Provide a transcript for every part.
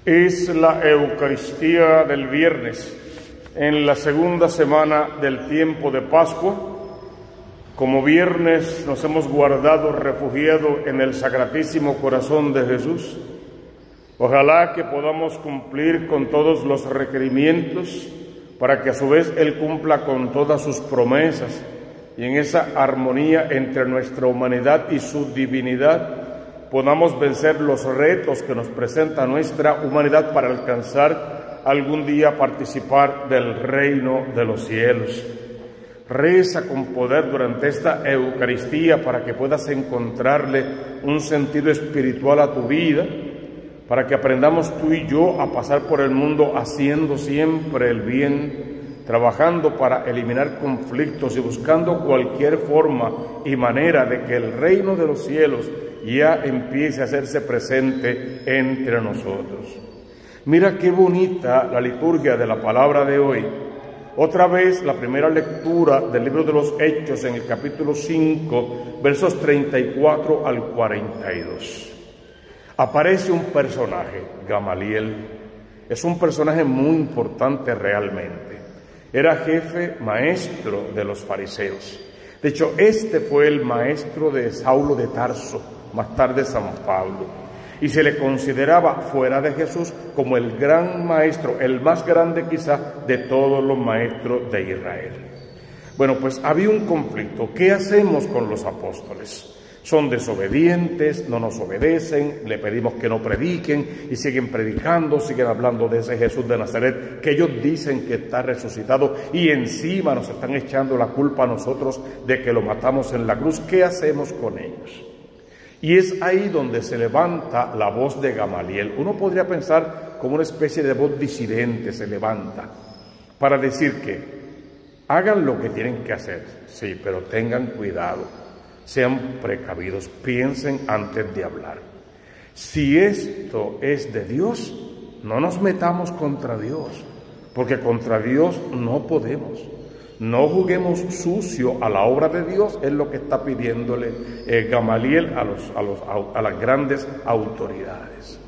Es la Eucaristía del viernes, en la segunda semana del tiempo de Pascua. Como viernes nos hemos guardado refugiado en el Sacratísimo Corazón de Jesús. Ojalá que podamos cumplir con todos los requerimientos para que a su vez Él cumpla con todas sus promesas y en esa armonía entre nuestra humanidad y su divinidad podamos vencer los retos que nos presenta nuestra humanidad para alcanzar algún día participar del reino de los cielos. Reza con poder durante esta Eucaristía para que puedas encontrarle un sentido espiritual a tu vida, para que aprendamos tú y yo a pasar por el mundo haciendo siempre el bien, trabajando para eliminar conflictos y buscando cualquier forma y manera de que el reino de los cielos ya empiece a hacerse presente entre nosotros. Mira qué bonita la liturgia de la palabra de hoy. Otra vez la primera lectura del libro de los Hechos en el capítulo 5, versos 34 al 42. Aparece un personaje, Gamaliel. Es un personaje muy importante realmente. Era jefe maestro de los fariseos. De hecho, este fue el maestro de Saulo de Tarso, más tarde San Pablo, y se le consideraba fuera de Jesús como el gran maestro, el más grande quizá de todos los maestros de Israel. Bueno, pues había un conflicto. ¿Qué hacemos con los apóstoles? Son desobedientes, no nos obedecen, le pedimos que no prediquen y siguen predicando, siguen hablando de ese Jesús de Nazaret que ellos dicen que está resucitado y encima nos están echando la culpa a nosotros de que lo matamos en la cruz. ¿Qué hacemos con ellos? Y es ahí donde se levanta la voz de Gamaliel. Uno podría pensar como una especie de voz disidente se levanta para decir que hagan lo que tienen que hacer, sí, pero tengan cuidado, sean precavidos, piensen antes de hablar. Si esto es de Dios, no nos metamos contra Dios, porque contra Dios no podemos. No juguemos sucio a la obra de Dios, es lo que está pidiéndole Gamaliel a las grandes autoridades.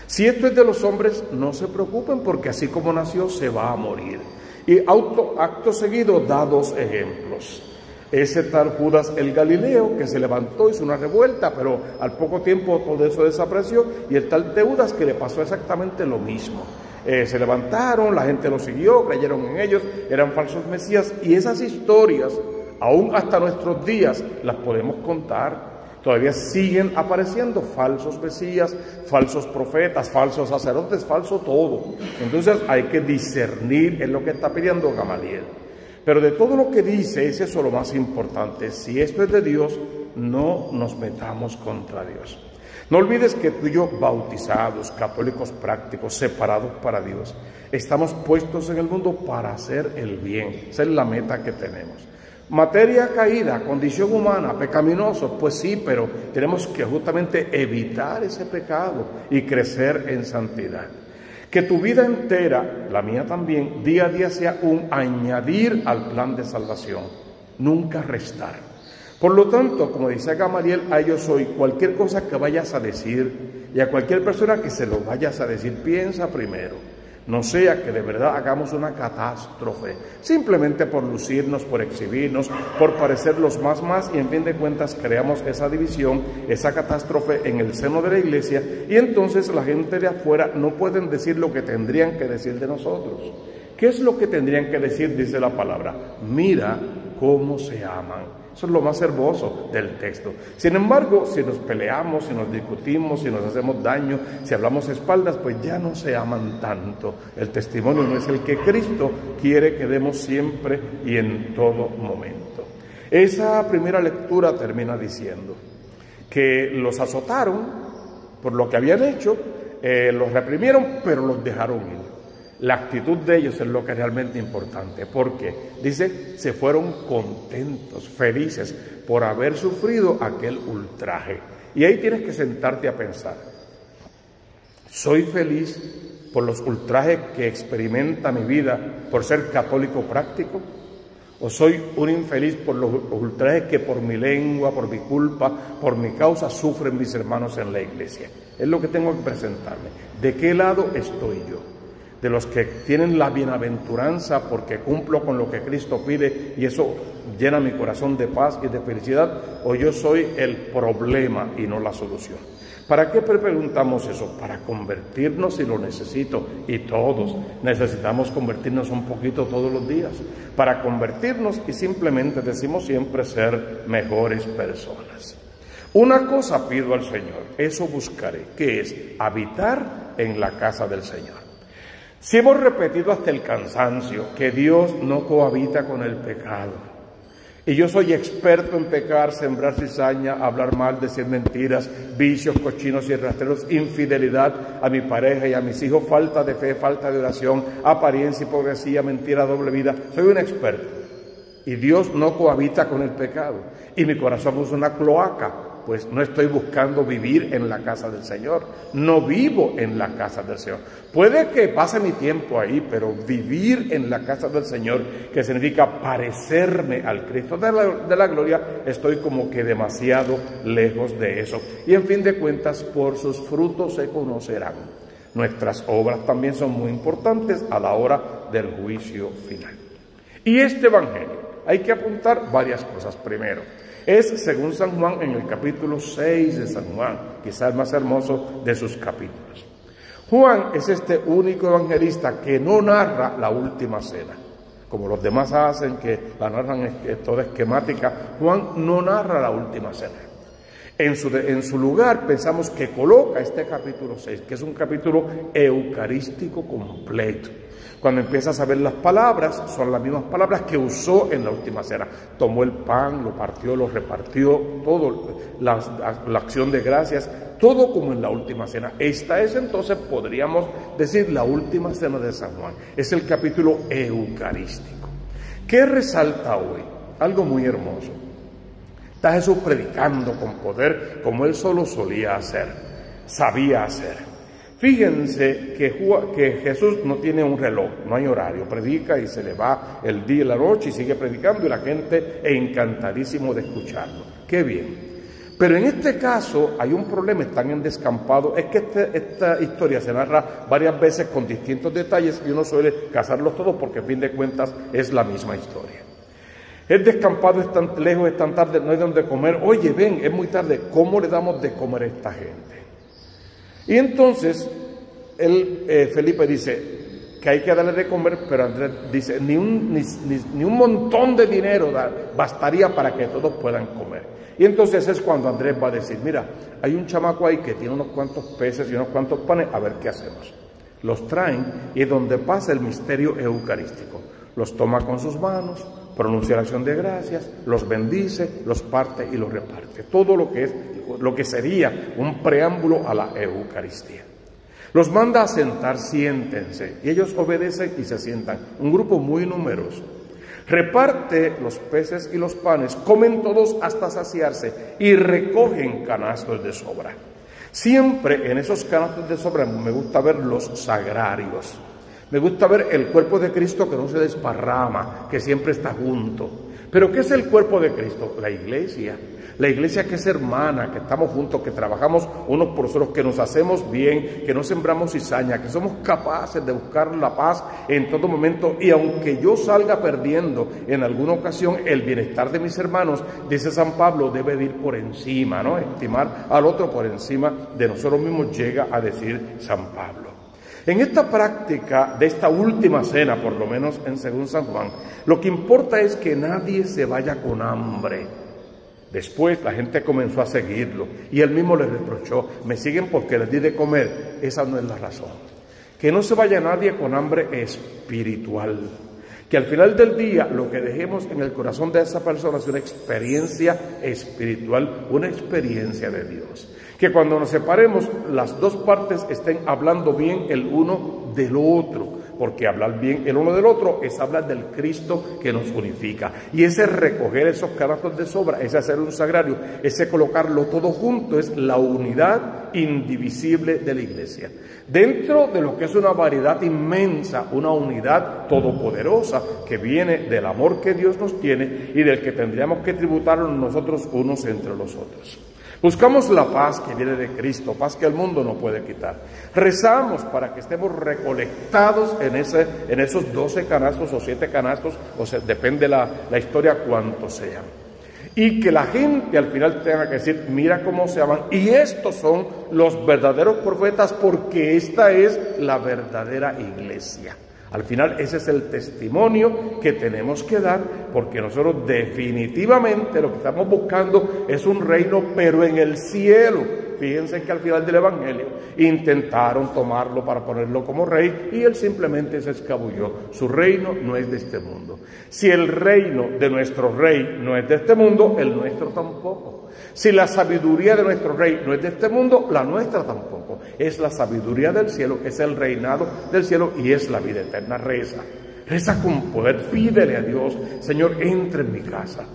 Si esto es de los hombres, no se preocupen, porque así como nació, se va a morir. Y acto seguido da dos ejemplos. Ese tal Judas el Galileo, que se levantó, hizo una revuelta, pero al poco tiempo todo eso desapareció, y el tal Teudas, que le pasó exactamente lo mismo. Se levantaron, la gente los siguió, creyeron en ellos, eran falsos mesías, y esas historias, aún hasta nuestros días, las podemos contar. Todavía siguen apareciendo falsos mesías, falsos profetas, falsos sacerdotes, falso todo. Entonces hay que discernir en lo que está pidiendo Gamaliel. Pero de todo lo que dice, es eso lo más importante. Si esto es de Dios, no nos metamos contra Dios. No olvides que tú y yo, bautizados, católicos prácticos, separados para Dios, estamos puestos en el mundo para hacer el bien. Esa es la meta que tenemos. Materia caída, condición humana, pecaminosos, pues sí, pero tenemos que justamente evitar ese pecado y crecer en santidad. Que tu vida entera, la mía también, día a día sea un añadir al plan de salvación, nunca restar. Por lo tanto, como dice Gamaliel, a ellos hoy, cualquier cosa que vayas a decir y a cualquier persona que se lo vayas a decir, piensa primero. No sea que de verdad hagamos una catástrofe, simplemente por lucirnos, por exhibirnos, por parecer los más, y en fin de cuentas creamos esa división, esa catástrofe en el seno de la iglesia, y entonces la gente de afuera no pueden decir lo que tendrían que decir de nosotros. ¿Qué es lo que tendrían que decir? Dice la palabra: mira cómo se aman. Eso es lo más hermoso del texto. Sin embargo, si nos peleamos, si nos discutimos, si nos hacemos daño, si hablamos espaldas, pues ya no se aman tanto. El testimonio no es el que Cristo quiere que demos siempre y en todo momento. Esa primera lectura termina diciendo que los azotaron por lo que habían hecho, los reprimieron, pero los dejaron ir. La actitud de ellos es lo que es realmente importante, porque dice, se fueron contentos, felices por haber sufrido aquel ultraje. Y ahí tienes que sentarte a pensar: ¿soy feliz por los ultrajes que experimenta mi vida por ser católico práctico? ¿O soy un infeliz por los ultrajes que por mi lengua, por mi culpa, por mi causa sufren mis hermanos en la iglesia? Es lo que tengo que presentarme. ¿De qué lado estoy yo? ¿De los que tienen la bienaventuranza porque cumplo con lo que Cristo pide y eso llena mi corazón de paz y de felicidad? ¿O yo soy el problema y no la solución? ¿Para qué preguntamos eso? Para convertirnos si lo necesito, y todos necesitamos convertirnos un poquito todos los días, para convertirnos y simplemente decimos siempre ser mejores personas. Una cosa pido al Señor, eso buscaré, que es habitar en la casa del Señor. Si hemos repetido hasta el cansancio que Dios no cohabita con el pecado, y yo soy experto en pecar, sembrar cizaña, hablar mal, decir mentiras, vicios, cochinos y rastreros, infidelidad a mi pareja y a mis hijos, falta de fe, falta de oración, apariencia, hipocresía, mentira, doble vida. Soy un experto. Y Dios no cohabita con el pecado. Y mi corazón es una cloaca, pues no estoy buscando vivir en la casa del Señor. No vivo en la casa del Señor. Puede que pase mi tiempo ahí, pero vivir en la casa del Señor, que significa parecerme al Cristo de la gloria, estoy como que demasiado lejos de eso. Y en fin de cuentas, por sus frutos se conocerán. Nuestras obras también son muy importantes a la hora del juicio final. Y este evangelio, hay que apuntar varias cosas. Primero, es según San Juan en el capítulo 6 de San Juan, quizás el más hermoso de sus capítulos. Juan es este único evangelista que no narra la última cena, como los demás hacen, que la narran toda esquemática. Juan no narra la última cena. En su lugar pensamos que coloca este capítulo 6, que es un capítulo eucarístico completo. Cuando empiezas a ver las palabras, son las mismas palabras que usó en la última cena. Tomó el pan, lo partió, lo repartió, todo, la acción de gracias, todo como en la última cena. Esta es entonces, podríamos decir, la última cena de San Juan. Es el capítulo eucarístico. ¿Qué resalta hoy? Algo muy hermoso. Está Jesús predicando con poder como él solo solía hacer, sabía hacer. Fíjense que Jesús no tiene un reloj, no hay horario, predica y se le va el día y la noche y sigue predicando y la gente es encantadísimo de escucharlo. ¡Qué bien! Pero en este caso hay un problema, están en descampado, es que esta historia se narra varias veces con distintos detalles y uno suele casarlos todos porque a fin de cuentas es la misma historia. Es descampado, es tan lejos, es tan tarde, no hay donde comer. Oye, ven, es muy tarde, ¿cómo le damos de comer a esta gente? Y entonces, Felipe dice que hay que darle de comer, pero Andrés dice, ni un montón de dinero bastaría para que todos puedan comer. Y entonces es cuando Andrés va a decir, mira, hay un chamaco ahí que tiene unos cuantos peces y unos cuantos panes, a ver qué hacemos. Los traen y es donde pasa el misterio eucarístico. Los toma con sus manos, pronuncia la acción de gracias, los bendice, los parte y los reparte. Todo lo que sería un preámbulo a la Eucaristía. Los manda a sentar, siéntense, y ellos obedecen y se sientan. Un grupo muy numeroso. Reparte los peces y los panes, comen todos hasta saciarse y recogen canastos de sobra. Siempre en esos canastos de sobra me gusta ver los sagrarios. Me gusta ver el cuerpo de Cristo que no se desparrama, que siempre está junto. ¿Pero qué es el cuerpo de Cristo? La iglesia. La iglesia que es hermana, que estamos juntos, que trabajamos unos por otros, que nos hacemos bien, que no sembramos cizaña, que somos capaces de buscar la paz en todo momento. Y aunque yo salga perdiendo en alguna ocasión, el bienestar de mis hermanos, dice San Pablo, debe de ir por encima, ¿no? Estimar al otro por encima de nosotros mismos, llega a decir San Pablo. En esta práctica de esta última cena, por lo menos según San Juan, lo que importa es que nadie se vaya con hambre. Después la gente comenzó a seguirlo y él mismo les reprochó, me siguen porque les di de comer. Esa no es la razón. Que no se vaya nadie con hambre espiritual. Que al final del día lo que dejemos en el corazón de esa persona es una experiencia espiritual, una experiencia de Dios. Que cuando nos separemos, las dos partes estén hablando bien el uno del otro, porque hablar bien el uno del otro es hablar del Cristo que nos unifica. Y ese recoger esos canastos de sobra, ese hacer un sagrario, ese colocarlo todo junto, es la unidad indivisible de la iglesia. Dentro de lo que es una variedad inmensa, una unidad todopoderosa que viene del amor que Dios nos tiene y del que tendríamos que tributarnos nosotros unos entre los otros. Buscamos la paz que viene de Cristo, paz que el mundo no puede quitar. Rezamos para que estemos recolectados en esos 12 canastos o 7 canastos, o sea, depende la historia cuántos sean. Y que la gente al final tenga que decir, mira cómo se aman. Y estos son los verdaderos profetas, porque esta es la verdadera iglesia. Al final ese es el testimonio que tenemos que dar, porque nosotros definitivamente lo que estamos buscando es un reino, pero en el cielo. Fíjense que al final del Evangelio intentaron tomarlo para ponerlo como rey y él simplemente se escabulló. Su reino no es de este mundo. Si el reino de nuestro rey no es de este mundo, el nuestro tampoco. Si la sabiduría de nuestro rey no es de este mundo, la nuestra tampoco. Es la sabiduría del cielo, es el reinado del cielo y es la vida eterna. Reza con poder, pídele a Dios, Señor, entra en mi casa,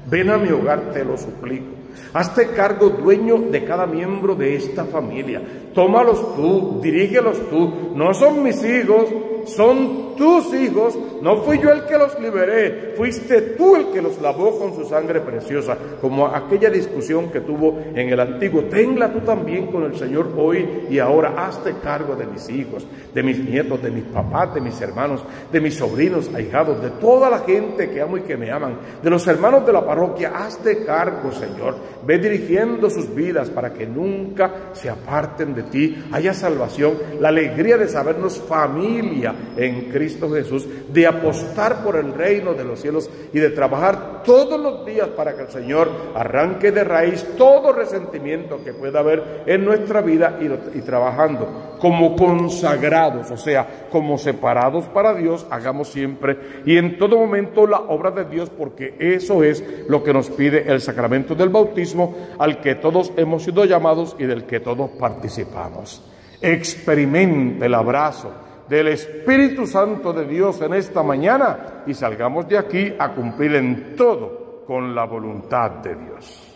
ven a mi hogar, te lo suplico. Hazte cargo, dueño de cada miembro de esta familia. Tómalos tú, dirígelos tú. No son mis hijos, son tus hijos. No fui yo el que los liberé, fuiste tú el que los lavó con su sangre preciosa. Como aquella discusión que tuvo en el Antiguo, tenla tú también con el Señor hoy y ahora. Hazte cargo de mis hijos, de mis nietos, de mis papás, de mis hermanos, de mis sobrinos, ahijados, de toda la gente que amo y que me aman, de los hermanos de la parroquia. Hazte cargo, Señor. Ve dirigiendo sus vidas para que nunca se aparten de ti. Haya salvación, la alegría de sabernos familia en Cristo Jesús, de apostar por el reino de los cielos y de trabajar todos los días para que el Señor arranque de raíz todo resentimiento que pueda haber en nuestra vida y trabajando como consagrados, o sea, como separados para Dios, hagamos siempre y en todo momento la obra de Dios, porque eso es lo que nos pide el sacramento del bautismo, al que todos hemos sido llamados y del que todos participamos. Experimente el abrazo del Espíritu Santo de Dios en esta mañana y salgamos de aquí a cumplir en todo con la voluntad de Dios.